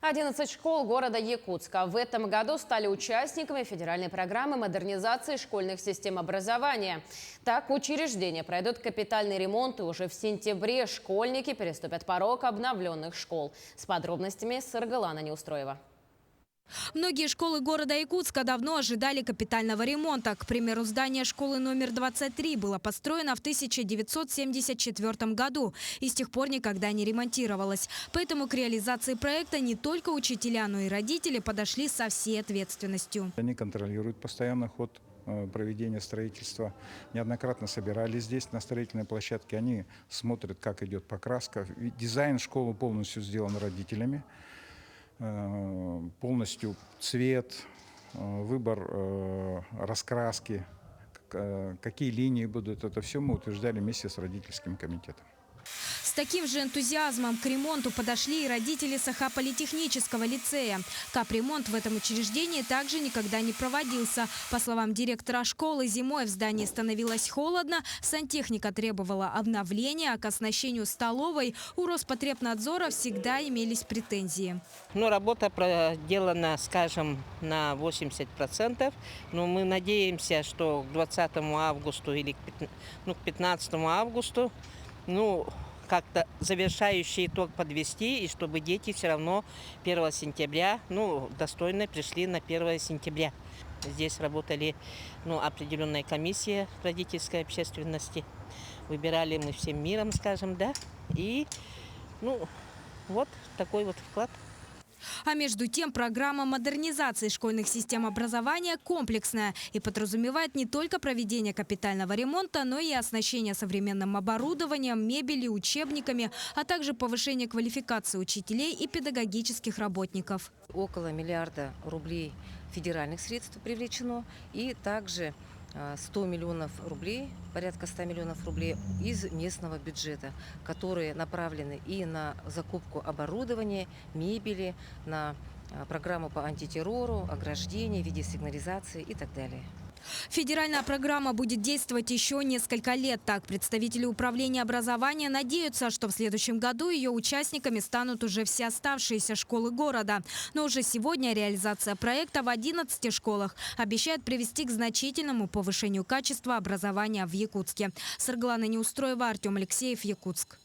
11 школ города Якутска в этом году стали участниками федеральной программы модернизации школьных систем образования. Так, учреждения пройдут капитальный ремонт, и уже в сентябре школьники переступят порог обновленных школ. С подробностями Саргалана Неустроева. Многие школы города Якутска давно ожидали капитального ремонта. К примеру, здание школы номер 23 было построено в 1974 году и с тех пор никогда не ремонтировалось. Поэтому к реализации проекта не только учителя, но и родители подошли со всей ответственностью. Они контролируют постоянно ход проведения строительства. Неоднократно собирались здесь, на строительной площадке. Они смотрят, как идет покраска. Дизайн школы полностью сделан родителями. Полностью цвет, выбор раскраски, какие линии будут. Это все мы утверждали вместе с родительским комитетом. С таким же энтузиазмом к ремонту подошли и родители Саха-политехнического лицея. Капремонт в этом учреждении также никогда не проводился. По словам директора школы, зимой в здании становилось холодно, сантехника требовала обновления, а к оснащению столовой у Роспотребнадзора всегда имелись претензии. Работа проделана, скажем, на 80%. Но мы надеемся, что к 20 августу или к 15 августу как-то завершающий итог подвести, и чтобы дети все равно 1 сентября достойно пришли на 1 сентября. Здесь работали определенная комиссия родительской общественности. Выбирали мы всем миром, скажем, да. И вот такой вот вклад. А между тем, программа модернизации школьных систем образования комплексная и подразумевает не только проведение капитального ремонта, но и оснащение современным оборудованием, мебелью, учебниками, а также повышение квалификации учителей и педагогических работников. Около миллиарда рублей федеральных средств привлечено, и также 100 миллионов рублей, порядка 100 миллионов рублей из местного бюджета, которые направлены и на закупку оборудования, мебели, на программу по антитеррору, ограждение, видеосигнализации и так далее. Федеральная программа будет действовать еще несколько лет. Так, представители управления образования надеются, что в следующем году ее участниками станут уже все оставшиеся школы города. Но уже сегодня реализация проекта в 11 школах обещает привести к значительному повышению качества образования в Якутске. Саргалана Неустроева, Артем Алексеев, Якутск.